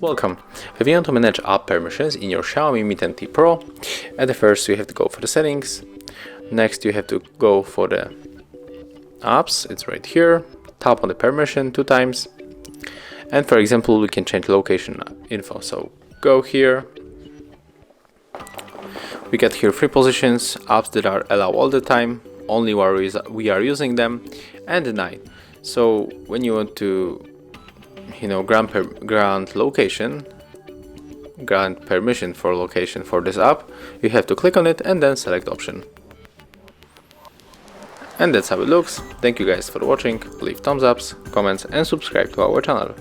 Welcome. If you want to manage app permissions in your Xiaomi Mi 10T Pro, at the first you have to go for the settings. Next you have to go for the apps, it's right here. Tap on the permission 2 times. And for example, we can change location info. So go here. We get here 3 positions, apps that are allowed all the time, only where we are using them, and deny. So when you want to grant permission for location for this app, you have to click on it and then select option. And that's how it looks. Thank you guys for watching. Leave thumbs ups, comments and subscribe to our channel.